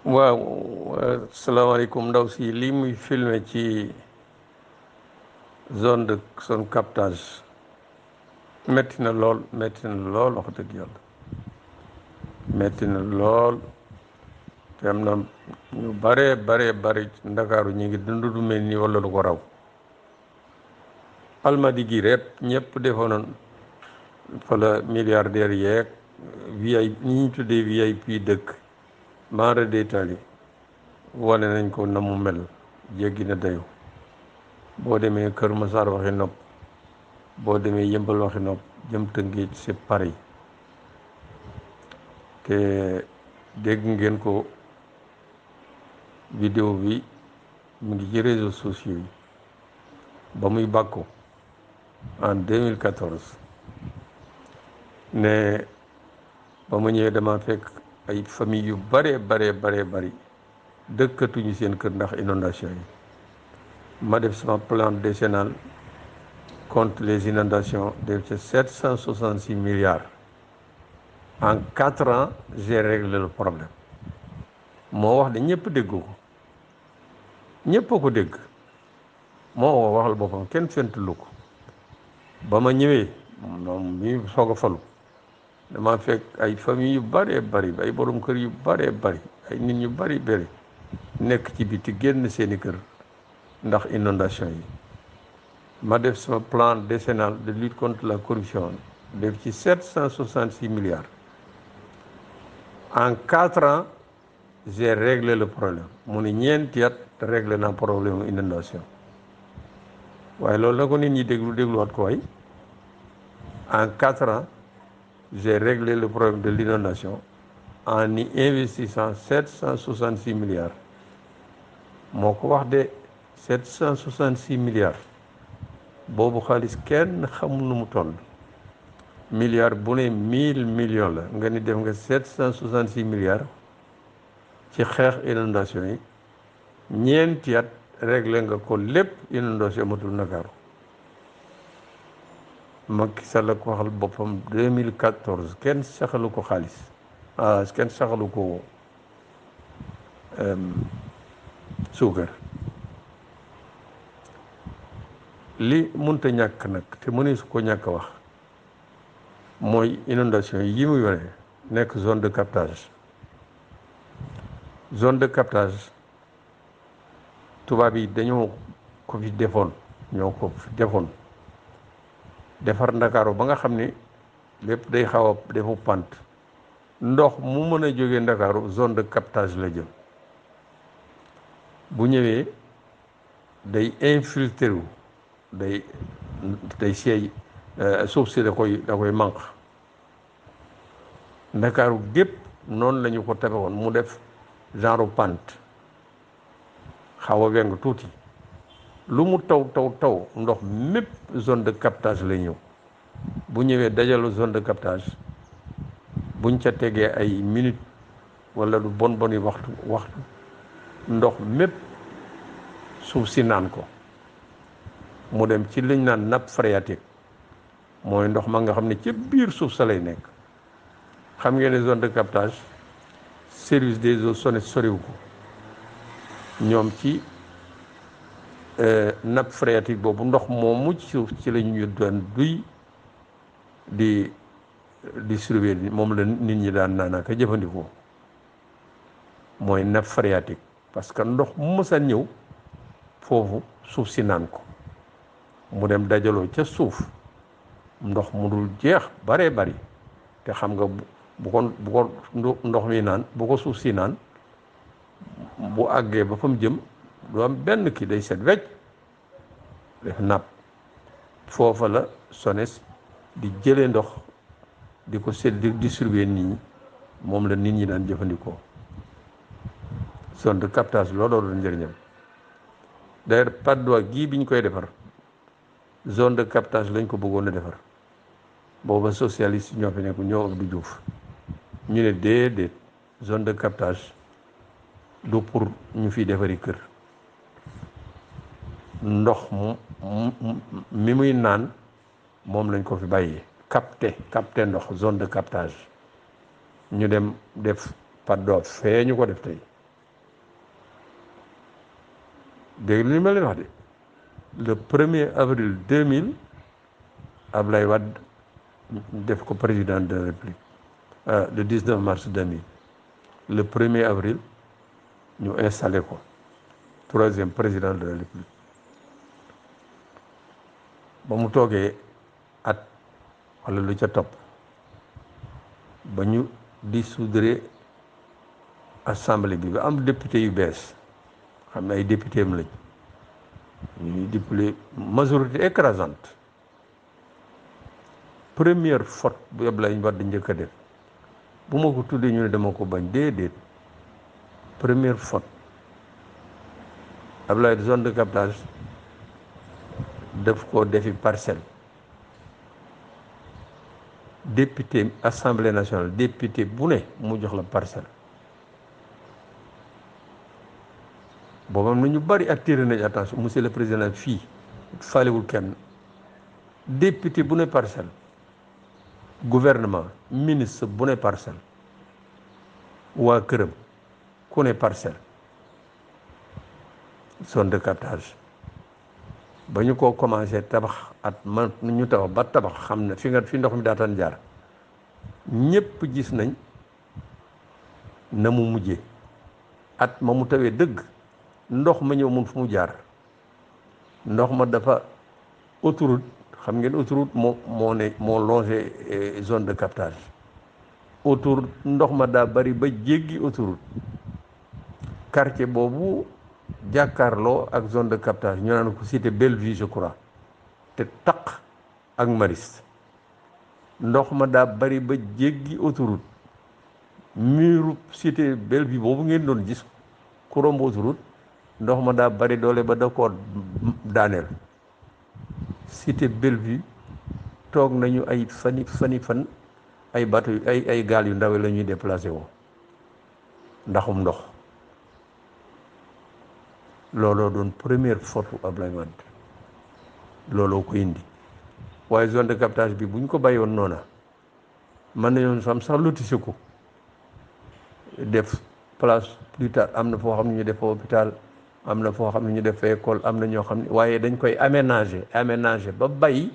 waaw salaamaaleykum ndaw si lii muy filmer ci zone captage métti na lool wax dëgg yàlla métti na lool te am na ñu bare ndakaaru ñi ngi dund du mel nii wala lu ko raw almadi gi rek ñëpp defoon fa la milliardaires yeeg VIP ñi ñu tuddee VIP dëkk mara détaillé wane nañ ko na mu mel jéggi na dayu boo demee Kër Massar waxi nopp boo demee Yëmbal waxi nopp jëm Tëngéej c'est pareil te dégg ngeen ko vidéo bi mu ngi ci réseaux sociaux yi ba muy bàkko en 2014 ne ba ma ñëwee dama fekk ay famille yu bari dëkkatuñu seen kër ndax inondation yi ma def sama plan décennal contre les inondations def ci 766 milliards en 4 ans j'ai réglé le problème moo wax de ñëpp déggu ko ñëpp a ko dégg moo waxal boppam kenn fentulu ko ba ma ñëwee moom mi soog a falu dama fekk ay famille yu bari ay borom kër yu bari ay nit ñu bari nekk ci biti génn seeni kër ndax inondation yi ma def sama plan décennal de lutte contre la corruption def ci 766 milliards en 4 ans j'ai réglé le problème mu ne ñeenti at réglé naa problème inondation waaye loolu na ko nit ñi dégluwaat ko waay en 4 ans j'ai réglé le problème de l'inondation en y investissant 766 milliards moo ko wax de 766 milliards boobu xaalis kenn xamul nu mu toll milliard bu ne 1000 millions la nga ni def nga 766 milliards ci xeex inondation yi ñeenti at réglé nga ko lépp inondation matul Ndakaaru Macky Sall ko waxal boppam 2014 kenn saxalu ko xaalis kenn saxalu ko suukar li munta ñàkk nag te mënees su ko ñàkk wax mooy inondation yi mu yore nekk zone de captage tubaab yi dañoo ko fi defoon defar Ndakaaru ba nga xam ni lépp day xaw a defu pant ndox mu mën a jógee Ndakaaru zone de captage la jëm bu ñëwee day infiltré wu day seey suuf si da koy manq Ndakaaru gépp noonu la ñu ko tabe woon mu def genre pant xaw a weng tuuti lu mu taw ndox mépp zone de captage lay ñëw bu ñëwee dajalu zone de captage buñ ca tegee ay minutes wala lu bon yi waxtu ndox mépp suuf si naan ko mu dem ci liñ naan nappe phréatique mooy ndox ma nga xam ne ci biir suuf sa lay nekk xam ngeen ne zone de captage service des eaux soriwu ko ñoom ci nappe phréatique boobu ndox moomu ci suuf ci la ñu doon duy di distribuer moom la nit ñi daan naan ak jëfandikoo mooy nappe phréatique parce que ndox mu mës a ñëw foofu suuf si naan ko mu dem dajaloo ca suuf ndox mu dul jeex bari te xam nga bu ko ndox mi naan bu ko suuf si naan bu àggee ba fa mu jëm du am benn kii day set wecc def napp foofa la SONES di jëlee ndox di ko di distribuer nit ñi moom la nit ñi daan jëfandikoo zone de captage looloo doon njëriñam d'ailleurs Patte d'Oie gii bi ñu koy defar zone de captage lañ ko bëggoon a defar booba socialiste ñoo fi nekk ñoo Abdou Diouf ñu ne déedéet zone de captage du pour ñu fiy defari kër ndox mi muy naan moom lañ ko fi bàyyee capté ndox zone de captage ñu dem def Patte d'Oie fee ñu ko def tey dégg li ma leen wax de le 1er avril 2000 Ablaye Wade def ko président de la République le 19 mars 2000 le 1er avril ñu installé ko 3e président de la République ba mu toogee at wala lu ca topp ba ñu dissoudre assemblée bi ba am député yu bees xam ne ay député am lañ ñuy député majorité écrasante première faute bu Abdoulaye Wade njëkk a def bu ma ko tuddee ñu ne dama ko bañ déedéet première faute Abdoulaye zone de captage def ko defi parcelle député assemblée nationale député bu ne mu jox la parcelle boobu am na ñu bari attiré nañ attention monsieur le président fii falewul kenn député bu ne parcelle gouvernement ministre bu ne parcelle waa këram ku ne parcelle zone de captage ba ñu ko commencé tabax at man ñu tabax ba tabax xam ne fi ndox mi daataan jaar ñépp gis nañ na mu mujjee at ma mu tawee dëgg ndox ma ñëw mun fu mu jaar ndox ma dafa autoroute xam ngeen autoroute moo longé zone de captage autoroute ndox ma daa bari ba jéggi autoroute quartier boobu jàkkaarloo ak zone de captage ñu naan ko cité Bellevue je crois te taq ak Mariste ndox ma daa bari ba jéggi autoroute muru cité Bellevue boobu ngeen doon gis ku romb autoroute ndox ma daa bari doole ba da koo daaneel cité Bellevue toog nañu ay fan ay bateau ay gaal yu ndaw la ñuy déplacé woo ndaxum ndox looloo doon première faute Abdoulaye Wade looloo ko indi waaye zone de captage bi bu ñu ko bàyyoon noona mën nañoon sam sax lotissé ko def place plus tard am na foo xam ne ñu def hôpital am na foo xam ne ñu def école am na ñoo xam ne waaye dañ koy aménager ba bàyyi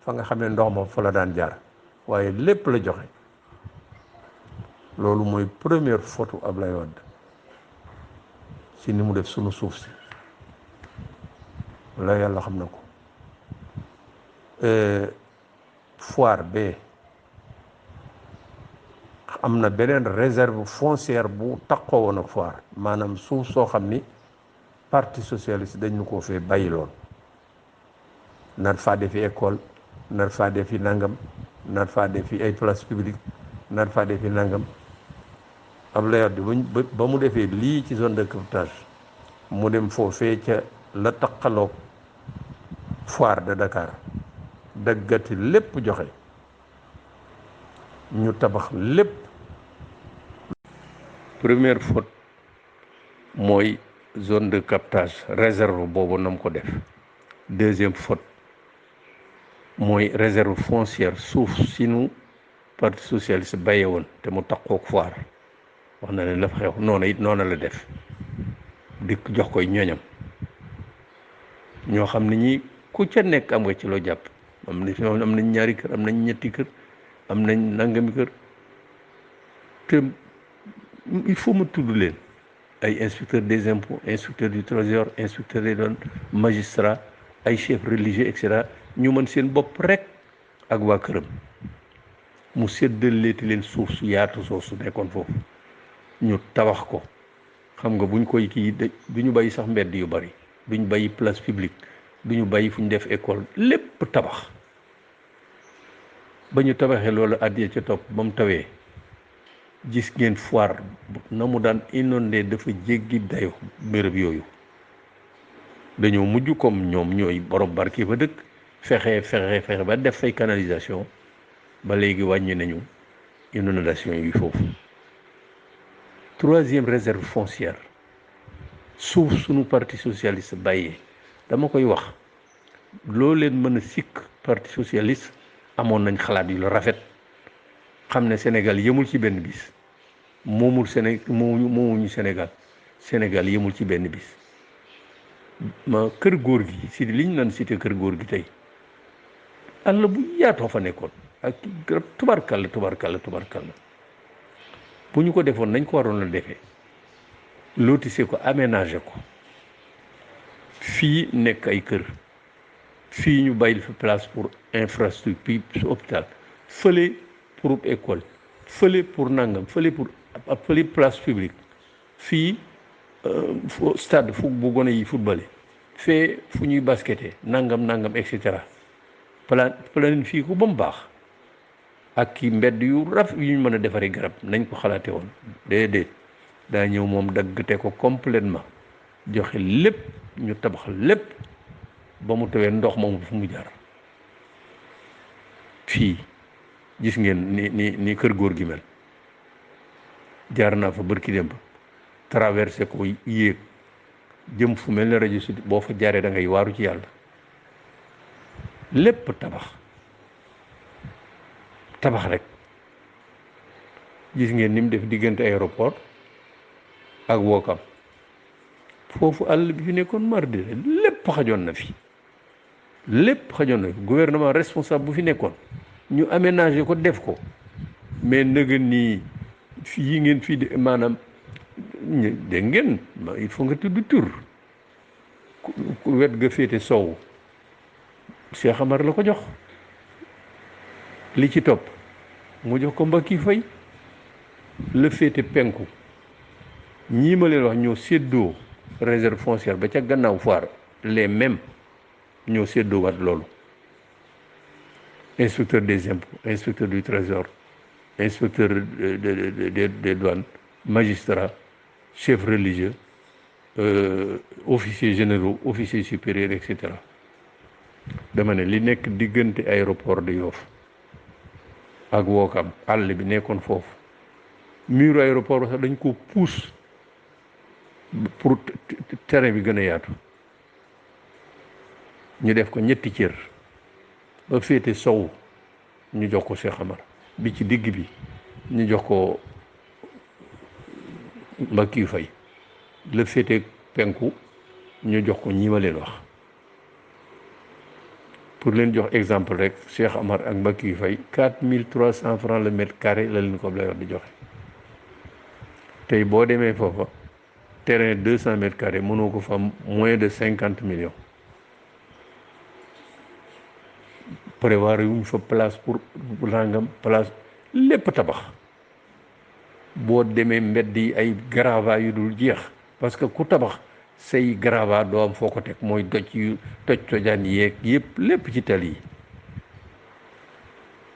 fa nga xam ne ndox ma fa la daan jaar waaye lépp la joxe loolu mooy première faute Abdoulaye Wade ci ni mu def sunu suuf si la yàlla xam na ko foire bee am na beneen réserve foncière bu takkoo woon ak foire maanaam suuf soo xam ni parti socialiste dañ ñu koo fee bàyyi loon nar faa defi école nar faa defi nangam nar faa defi ay place publique nar faa defi nangam Abdoulaye Wade ba mu defee lii ci zone de captage mu dem foofee ca la taqaloog foire de Dakar daggati lépp joxe ñu tabax lépp. Première faute mooy zone de captage réserve boobu nam ko def. Deuxième faute mooy réserve foncière suuf si nu parti socialiste bàyyee woon te mu taqoog foire wax na ne la fa xew noonu it noonu la def dikk jox koy ñoñam ñoo xam ne ñi ku ca nekk am nga ci loo jàpp am nañ ñaari kër am nañ ñetti kër am nañ nangami kër te il faut ma tudd leen ay inspecteur des impôts inspecteur du trésor inspecteur des douanes magistrat ay chef religieux et cetera ñu mën seen bopp rek ak waa këram mu séddaleeti leen suuf su yaatu su nekkoon foofu ñu tabax ko xam nga buñ koy kii du ñu bàyyi sax mbedd yu bari duñ bàyyi place publique du ñu bàyyi fu ñu def école lépp tabax ba ñu tabaxee loolu àddiya ca topp ba mu tawee gis ngeen foire na mu daan inondé dafa jéggi dayo béréb yooyu dañoo mujj comme ñoom ñooy borom barke ba dëkk fexe ba def fay canalisation ba léegi wàññi nañu inondation yi foofu. Troisième réserve foncière suuf sunu parti socialiste bàyyee dama koy wax loo leen mën a sikk parti socialiste amoon nañ xalaat yu la rafet xam ne Sénégal yemul ci benn bis moomuñu Sénégal yemul ci benn bis ma kër góor gi si li ñu naan cité kër góor gi tey àll bu yaatoo fa nekkoon ak garab tubarkalla bu ñu ko defoon nañ ko waroon a defee lotissé ko aménagé ko fii nekk ay kër fii ñu bàyyil fi place pour infrastructure hôpital fële pour école fële pour nangam fële place publique fii stade fu bu gone yi footballé fee fu ñuy basketé nangam et cetera plan fii ko ba mu baax ak ki mbedd yu raf yu ñu mën a defaree garab nañ ko xalaate woon déedéet daa ñëw moom daggate ko complètement joxe lépp ñu tabax lépp ba mu tawee ndox moom fu mu jaar fii gis ngeen ni kër góor gi mel jaar naa fa bërki démb traversé ko yéeg jëm fu mel ne rajo Sud boo fa jaaree da ngay waaru ci yàlla lépp tabax rek gis ngeen ni mu def diggante aéroport ak Wokam foofu àll bi fi nekkoon mardi lépp xajoon na fi gouvernement responsable bu fi nekkoon ñu aménagé ko def ko mais nëga nii yi ngeen fii de maanaam dégg ngeen il faut nga tudd tur ku wet ga féete sow Cheikh Amar la ko jox li ci topp mu jox ko Mbacke Faye la féete penku ñii ma leen wax ñoo séddoo réserve foncière ba ca gannaaw foire les mêmes ñoo séddoo waat loolu inspecteur des impôts inspecteur du trésor inspecteur des douanes magistrat chef religieux officiers généraux officiers supérieurs et cetera dama ne li nekk diggante aéroport de Yoff ak Wokam àll bi nekkoon foofu mur aéroport ba sax dañ ko pousse pour terrain bi gën a yaatu ñu def ko ñetti cër ba féete sow ñu jox ko Cheikh Amar bi ci digg bi ñu jox ko Mbacke Faye la féete penku ñu jox ko ñi ma leen wax pour leen jox exemple rek Cheikh Amar ak Mbacke Faye 4300 francs le mètre carré la leen ko Abdoulaye Wade di joxe tey boo demee foofa terrain 200 mètres carrés mënoo ko fa moins de 50 millions prévoir yuñ fa place pour nangam place lépp tabax boo demee mbedd yi ay gravats yu dul jeex parce que ku tabax say gravats doo am foo ko teg mooy tojaan yeeg yëpp lépp ci tali yi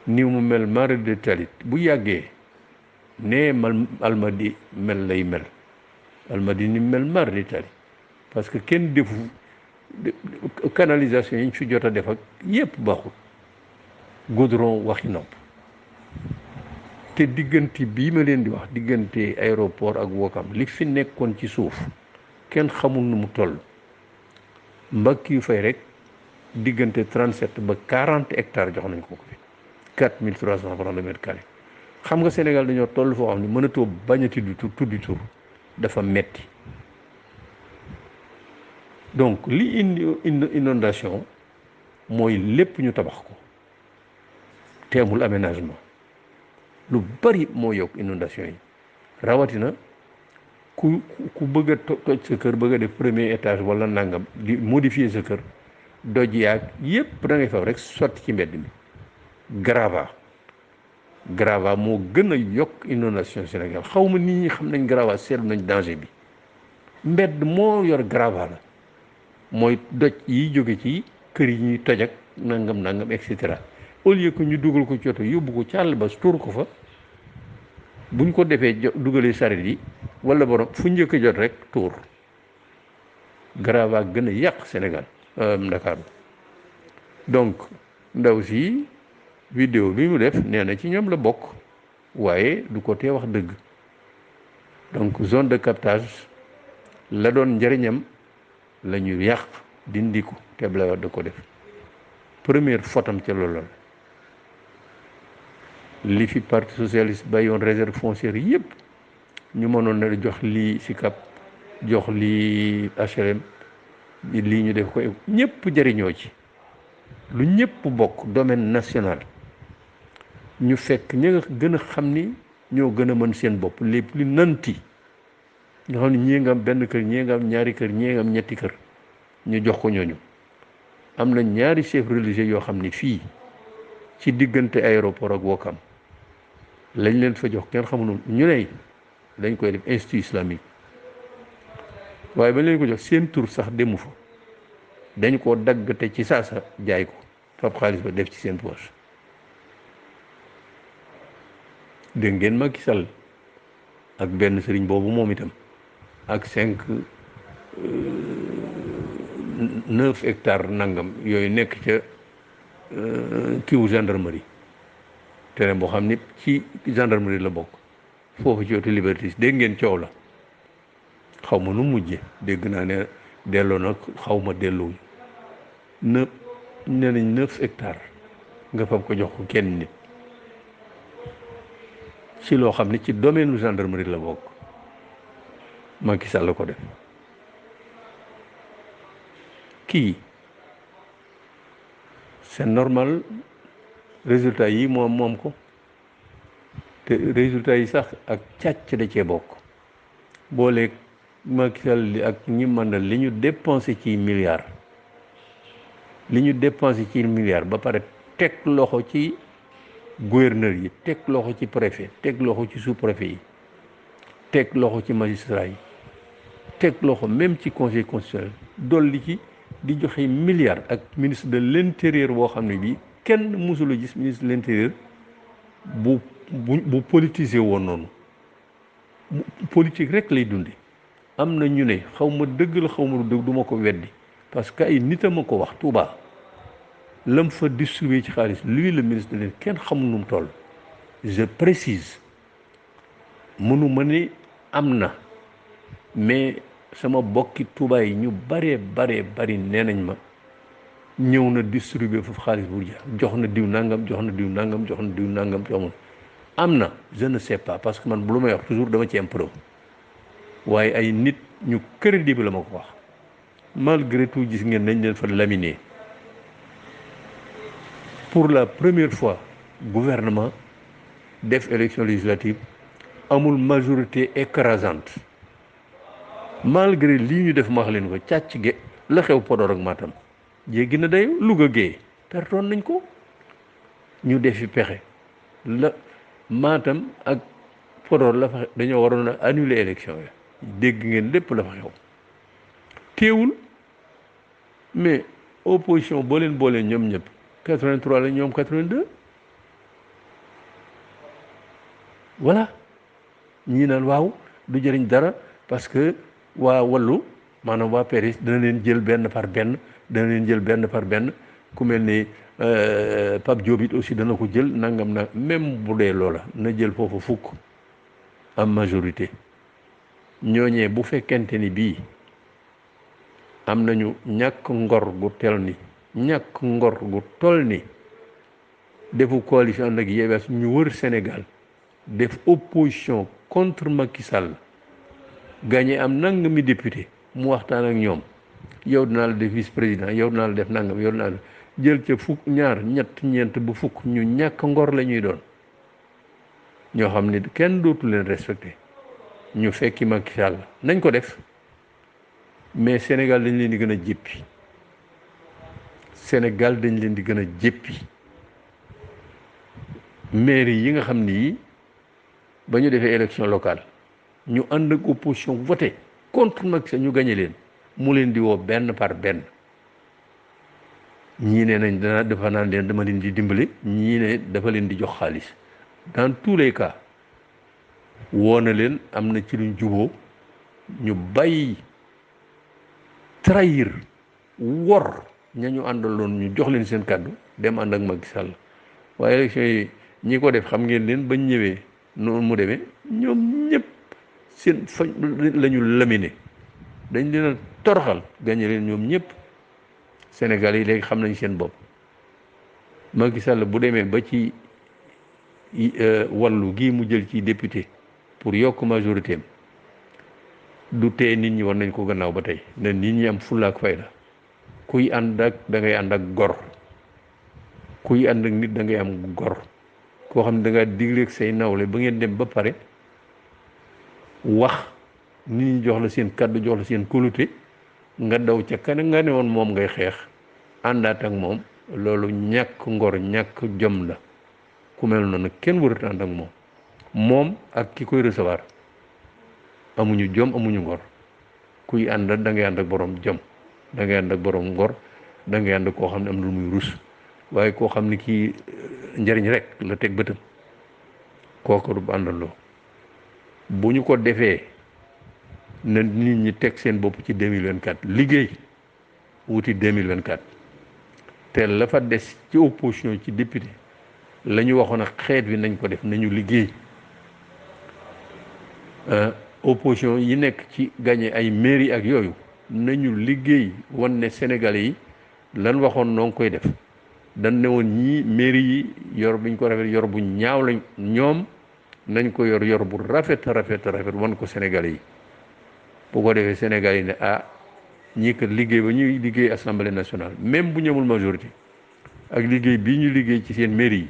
ni mu mel mara de talit bu yàggee nee Almadi mel lay mel Almadi ni mel mara de tali parce que kenn defu canalisation yi ñu fi jot a def ak yëpp baaxul goudron waxi nopp te diggante bii ma leen di wax diggante aéroport ak Wokam li fi nekkoon ci suuf kenn xamul nu mu toll Mbacke Faye rek diggante 37 ba 40 hectares jox nañ ko ko fi 4300 francs le mètre carré xam nga Sénégal dañoo toll foo xam ne mënatoo bañ a tuddi tur dafa metti donc li indi inondation mooy lépp ñu tabax ko teemul aménagement lu bari moo yokk inondation yi rawatina ku bëgg a toj sa kër bëgg a def premier étage wala nangam di modifier sa kër doj yaag yépp da ngay fab rek sotti ci mbedd mi grava moo gën a yokk inondation Sénégal xaw ma nit ñi xam nañ grava seetlu nañ danger bi mbedd moo yor grava la mooy doj yi jóge ci kër yi ñuy toj ak nangam et cetera au lieu que ñu dugal ko ci oto yóbbu ko ci àll ba tuur ko fa buñ ko defee dugalee saret yi wala borom fu njëkk a jot rek tuur grava gën a yàq Sénégal Ndakaaru donc ndaw si vidéo bi mu def nee na ci ñoom la bokk waaye du ko tee wax dëgg donc zone de captage la doon njëriñam la ñu yàq dindi ko te Abdoulaye Wade da ko def première fotam ca loolu la li fi parti socialiste bàyyoon réserve foncière yëpp ñu mënoon na jox lii SICAP jox lii HLM lii ñu def ko ñëpp jëriñoo ci lu ñëpp bokk domaine national ñu fekk ñi nga gën a xam ni ñoo gën a mën seen bopp les plus nantis ñoo xam ne ñii nga am benn kër ñii nga am ñaari kër ñii nga am ñetti kër ñu jox ko ñooñu. am na ñaari chef religieux yoo xam ni fii ci diggante aéroport ak Ouakam lañ leen fa jox kenn xamul ñu ne dañ koy def institut islamique waaye ba leen ko jox seen tur sax demu fa dañ koo dagg te ci saasa jaay ko fab xaalis ba def ci seen poche. dégg ngeen Macky Sall ak benn sëriñ boobu moom itam ak 9 hectares nangam yooyu nekk ca kiwu gendarmerie terrain boo xam ni ci gendarmerie la bokk foofu ci wetu Liberté dégg ngeen coow la xaw ma nu mujje dégg naa ne delloo nag xaw ma delloo nee nañ 9 hectares nga fab ko jox ko kenn nit ci loo xam ne ci domaine gendarmerie la bokk Macky Sall la ko def. kii c'est normal résultat yi moom ko te résultat yi sax ak càcc da cee bokk booleeg Macky Sall li ak ñi mandal li ñu dépensé ci milliards ba pare teg loxo ci gouverneur yi teg loxo ci préfet teg loxo ci sous-préfet yi teg loxo ci magistrat yi teg loxo même ci conseil constitutionnel dolli ci di joxe milliards ak ministre de l'intérieur boo xam ne bii kenn mësula gis ministre de l'intérieur bu politisé woon noonu politique rek lay dunde am na ñu ne xaw ma dëgg la xaw ma du dëgg du ma ko weddi parce que ay nit a ma ko wax Touba lam fa distribué ci xaalis lui le ministre de l'intérieur kenn xamul nu mu toll je précise mënu ma ne am na mais sama bokki Touba yi ñu bari nee nañ ma ñëw na distribuer foofu xaalis bu jox na diw nangam jox na diw nangam jox na diw nangam jox am na je ne sais pas parce que man bu lu may wax toujours dama ci am preuve waaye ay nit ñu crédible la ma ko wax malgré tout gis ngeen nañ leen fa laminé pour la première fois gouvernement def élection législative amul majorité écrasante malgré lii ñu def ma wax leen ko càcc ge la xew Podor ak Matam jéggi na day Louga géey pertoon nañ ko ñu defi pexe la Matam ak Podor la fa dañoo waroon a annuler élection yi dégg ngeen lépp la fa xew teewul mais opposition boo leen ñoom ñëpp 83 la ñoom 82 voilà ñii naan waaw du jëriñ dara parce que waa wallu maanaam waa PDS dana leen jël benn par benn ku mel ni Pape Diop it aussi dana ko jël nangam na même bu dee loola na jël foofu fukk am majorité ñooñee bu fekkente ni bii am nañu ñàkk ngor gu toll ni defu coalition ànd ak Yewwi ñu wër Sénégal def opposition contre Macky Sall gagné am nangami député mu waxtaan ak ñoom yow dinaa la def vice président yow dinaa la def nangam yow dinaa la jël ca fukk ñaar ñett ñeent bu fukk ñu ñàkk ngor la ñuy doon ñoo xam ne kenn dootu leen respecté ñu fekki Macky Sall nañ ko def mais Sénégal dañ leen di gën a jéppi maire yi nga xam ni ba ñu defee élection locale ñu ànd ak opposition voté contre Macky Sall ñu gagné leen mu leen di woo benn par benn ñii ne nañ dafa naan leen dama leen di dimbali ñii ne dafa leen di jox xaalis dans tous les cas woo na leen am na ci luñ juboo ñu bàyyi trahir wor ña ñu àndaloon ñu jox leen seen kàddu dem ànd ak Macky Sall waaye élection yi ñi ko def xam ngeen leen bañ ñëwee noonu mu demee ñoom ñëpp seen fa la ñu laminé dañ leen a toroxal gagné leen ñoom ñëpp Sénégal yi léegi xam nañ seen bopp Macky Sall bu demee ba ci wàllu gii mu jël ci député pour yokk majorité am du tee nit ñi war nañ ko gannaaw ba tey ne nit ñi am fulla ak fayda. kuy ànd ak da ngay ànd ak gor kuy ànd ak nit da ngay am gor koo xam ne da ngaa digleeg say nawle ba ngeen dem ba pare wax nit ñi jox la seen kàddu jox la seen kóolute nga daw ca kan nga ne woon moom ngay xeex àndaat ak moom loolu ñàkk ngor ñàkk jom la ku mel noonu kenn warut ànd ak moom ak ki koy recevoir amuñu jom amuñu ngor kuy ànd da ngay ànd ak borom jom da ngay ànd ak borom ngor da ngay ànd koo xam ne am na lu muy rus waaye koo xam ne kii njariñ rek la teg bëtam kooku du àndandoo bu ñu ko defee na nit ñi teg seen bopp ci 2024 liggéey wuti 2024 te la fa des ci opposition ci député la ñu waxoon ak xeet wi nañ ko def nañu liggéey opposition yi nekk ci gagné ay mairie ak yooyu nañu liggéey wan ne Sénégalais yi lan waxoon noo ngi koy def dañ ne woon ñii mairie yi yor biñ ko rafet yor bu ñaaw lañ ñoom nañ ko yor bu rafet wan ko Sénégalais yi bu ko defee Sénégalais yi ne ñii kat liggéey ba ñuy liggéey assemblée nationale même bu ñëmul majorité ak liggéey bii ñu liggéey ci seen mairie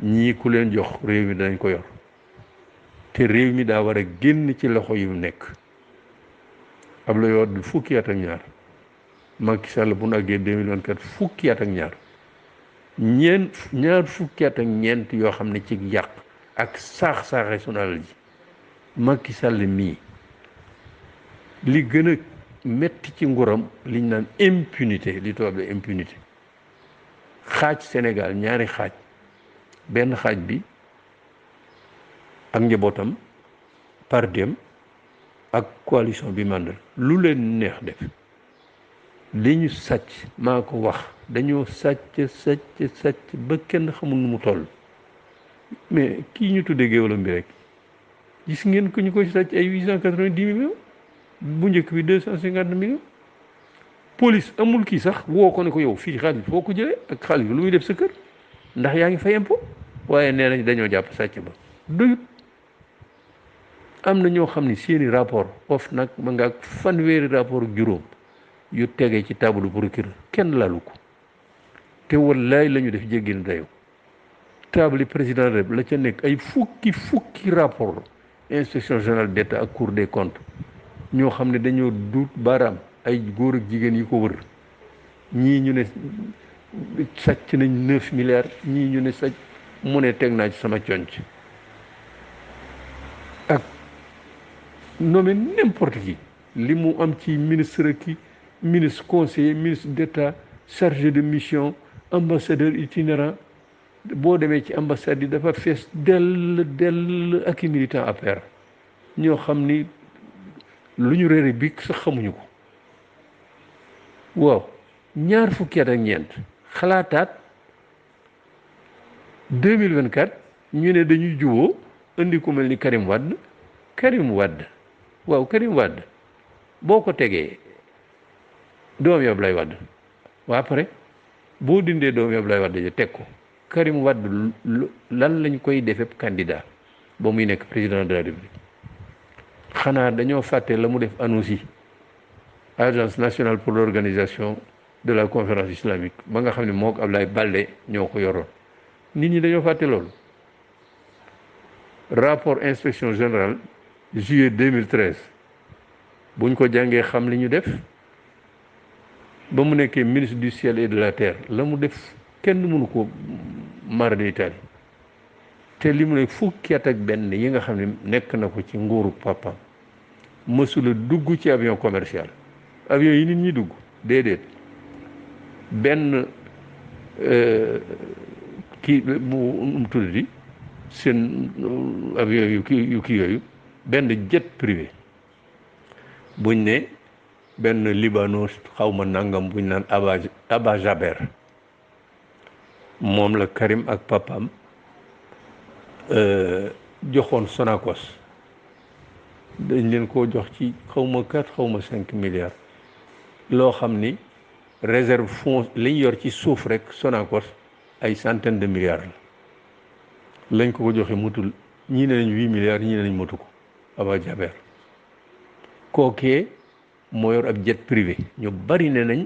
yi ñii ku leen jox réew mi danañ ko yor te réew mi daa war a génn ci loxo yu nekk Abdoulaye Wade fukki at ak ñaar Macky Sall bu nu àggee 2024 fukki at ak ñaar fukki at ak ñeent yoo xam ne ci yàq ak saax-saaxe sunu alal ji Macky Sall mii li gën a metti ci nguuram liñ naan impunité li tubaab la impunité xaaj Sénégal ñaari xaaj benn xaaj bi ak njabootam par dem ak coalition bi màndal lu leen neex def li ñu sàcc maa ko wax dañoo sàcc ba kenn xamul nu mu toll mais kii ñu tuddee géwalam bi rek gis ngeen ko ñu koy sàcc ay 890 millions bu njëkk bi 250 millions police amul kii sax woo ko ne ko yow fii xaalis foo ko jëlee ak xaalis bi lu muy def sa kër ndax yaa ngi fay impôt waaye nee nañ dañoo jàpp sàcc ba doyut am na ñoo xam ne seeni rapport of nag ma nga ak fanweeri rapport juróom yu tegee ci table procureur kenn lalu ko te wallaay la ñu def jéggi na dayoo table président de la ca nekk ay fukki rapport inspection générale d'État ak cour des comptes ñoo xam ne dañoo duut baaraam ay góor ak jigéen yi ko wër ñii ñu ne sàcc nañ 9 milliards ñii ñu ne sàcc mu ne teg naa ci sama conc ak nommé n'importe qui li mu am ci ministre ki ministre conseiller ministre d'État chargé de mission ambassadeur itinérant boo demee ci ambassade yi dafa fees dell ak i militant APR ñoo xam ni lu ñu réere bi sax xamuñu ko waaw ñaar fukki at ak ñeent xalaataat 2024 ñu ne dañuy juboo indi ku mel ni Karim Wade waaw Karim Wade boo ko tegee doom yi Abdoulaye Wade waa après boo dindee doom yi Abdoulaye Wade ja teg ko Karim Wade lan lañ koy defee candidat ba muy nekk président de la République xanaa dañoo fàtte la mu def annonce yi agence nationale pour l'organisation de la conférence islamique ba nga xam ne moo ko Abdoulaye Baldé ñoo ko yoroon nit ñi dañoo fàtte loolu rapport inspection générale juillet 2013 buñ ko jàngee xam li ñu def ba mu nekkee ministre du ciel et de la terre la mu def kenn mënu ko mara d'Italie te li mu ne fukki at ak benn yi nga xam ne nekk na ko ci nguuru papa mësula dugg ci avion commercial avion yi nit ñi dugg déedéet benn kii mu tuddati seen avion yu kii yooyu benn jet privé buñ ne benn libanos xawma nangam buñ naan Aba Jaber moom la Karim ak papam joxoon Sonacos dañ leen koo jox ci xawma 4 xawma 5 milliards loo xam ni réserve fonds liñ yor ci suuf rek Sonacos ay centaine de milliards la lañ ko joxe mutul ñii ne nañ 8 milliards ñii ne nañ motu ko Aba Jaber kookee moo yor ab jet privé. ñu bari ne nañ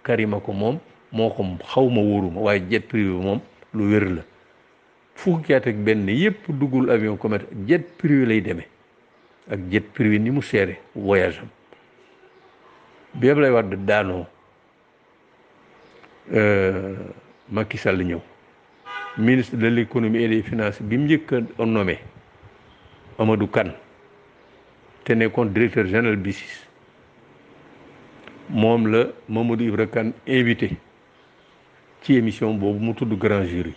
Karima ko moom moo ko xaw ma wóoruma waaye jet privé moom lu wér la. fukki at ak benn yépp duggul avion commercial jet privé lay demee ak jet privé ni mu seere voyage am bi Abdoulaye Wade daanoo Macky Sall ñëw ministre de l'économie et des finances bi mu njëkk a nommé Amadou Kane te nekkoon directeur général BICIS moom la Mamadou Ibra Kane invité ci émission boobu mu tudd grand jury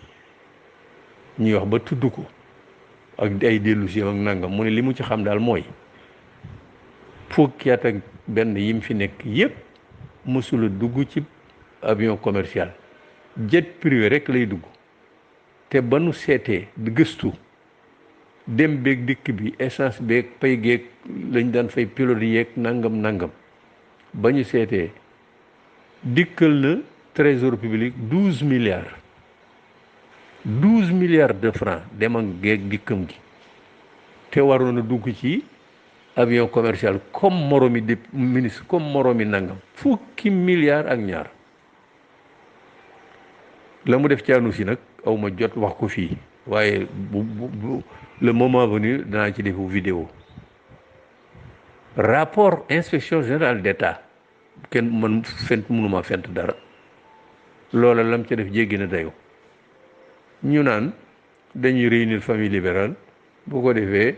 ñuy wax ba tudd ko ak ay dellu si ak nangam mu ne li mu ci xam daal mooy fukki at ak benn yim fi nekk yépp mësula dugg ci avion commercial jet privé rek lay dugg te ba nu seetee gëstu dem beeg dikk bi essence beeg pay geeg lañ daan fay pilote yeeg nangam ba ñu seetee dikkal na trésor public 12 milliards de francs dem ak geeg dikkam gi te waroon a dugg ci avion commercial comme moromi de ministre comme moromi nangam fukki milliards ak ñaar la mu def caanu si nag aw ma jot wax ko fii waaye bu le moment venu danaa ci defu vidéo rapport inspection générale d'État kenn man mënuma fent dara loola lam ca def jéggi na dayoo ñu naan dañuy réunir famille libérale bu ko defee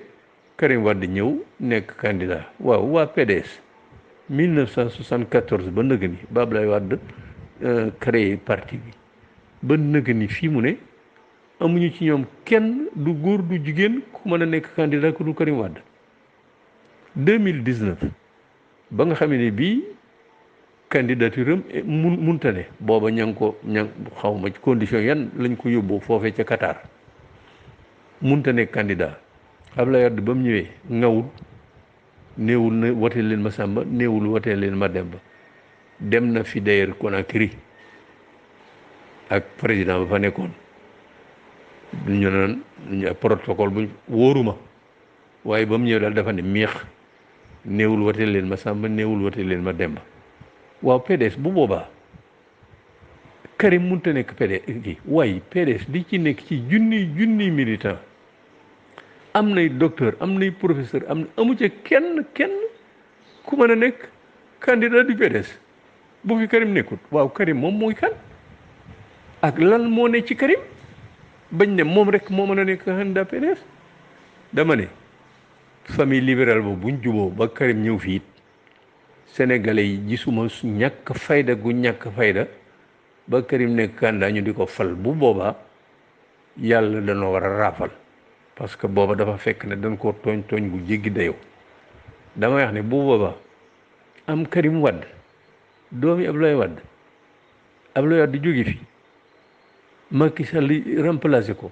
Karim Wade ñëw nekk candidat waaw waa PDS 1974 ba nëgg ni ba Abdoulaye Wade créé parti bi ba nëgg ni fii mu ne amuñu ci ñoom kenn du góor du jigéen ku mën a nekk candidat ku du Karim Wade 2019 ba nga xam ne bii candidature am munta ne booba xaw ma ci condition yan lañ ko yóbboo foofee ca Qatar munta nekk candidat Abdoulaye Wade ba mu ñëwee ngawul néewul na woteel leen ma Samba néewul woteel leen ma Demba dem na fi d'ailleurs Conakry ak président ba fa nekkoon ñu naan ñu protocole bu wóoruma waaye ba mu ñëwee daal dafa ne miix néewul woteel leen ma Samba néewul woteel leen ma Demba waaw PDS bu boobaa Karim mënut a nekk PDS gi waaye PDS di ci nekk ci junniy militant am nay docteur am nay professeur amu ca kenn ku mën a nekk candidat du PDS bu fi Karim nekkut waaw Karim moom mooy kan ak lan moo ne ci Karim bañ ne moom rek moo mën a nekk candidat PDS dama ne famille libérale boobu buñ juboo ba Karim ñëw fii it sénégalais yi gisuma ñàkk fayda ba Karim nekk candidat ñu di ko fal bu boobaa yàlla danoo war a raafal parce que booba dafa fekk ne dañ koo tooñ gu jéggi dayoo damay wax ne bu boobaa am Karim Wade doomi Abdoulaye Wade jóge fi Macky Sall remplacé ko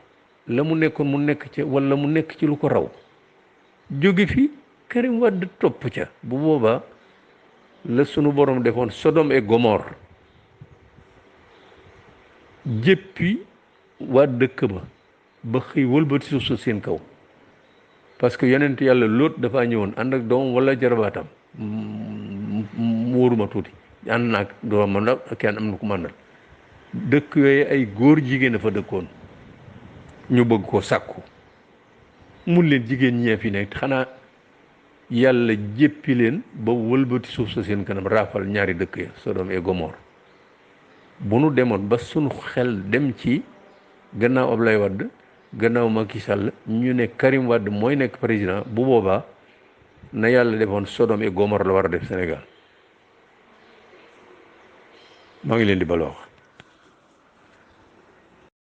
la mu nekkoon mu nekk ca wala mu nekk ci lu ko raw jóge fi Karim Wade topp ca bu boobaa la sunu borom defoon Sodome et Gomorrhe jéppi waa dëkk ba xëy wëlbati suuf sa seen kaw parce que yonent yàlla Lóot dafa ñëwoon ànd ak doomam wala jarabaatam mu wóoruma tuuti ànd naag doomam la kenn am na ku màndal dëkk yooyu ay góor jigéen a fa dëkkoon ñu bëgg ko sàkku mun leen jigéen ñee fi nekk xanaa yàlla jéppi leen ba wëlbati suuf sa seen kanam raafal ñaari dëkk ya Sodome et Gomorrhe bu nu demoon ba sunu xel dem ci gannaaw Abdoulaye Wade gannaaw Macky Sall ñu ne Karim Wade mooy nekk président bu boobaa na yàlla defoon Sodome et Gomorrhe la war a def Sénégal maa ngi leen di baloo wax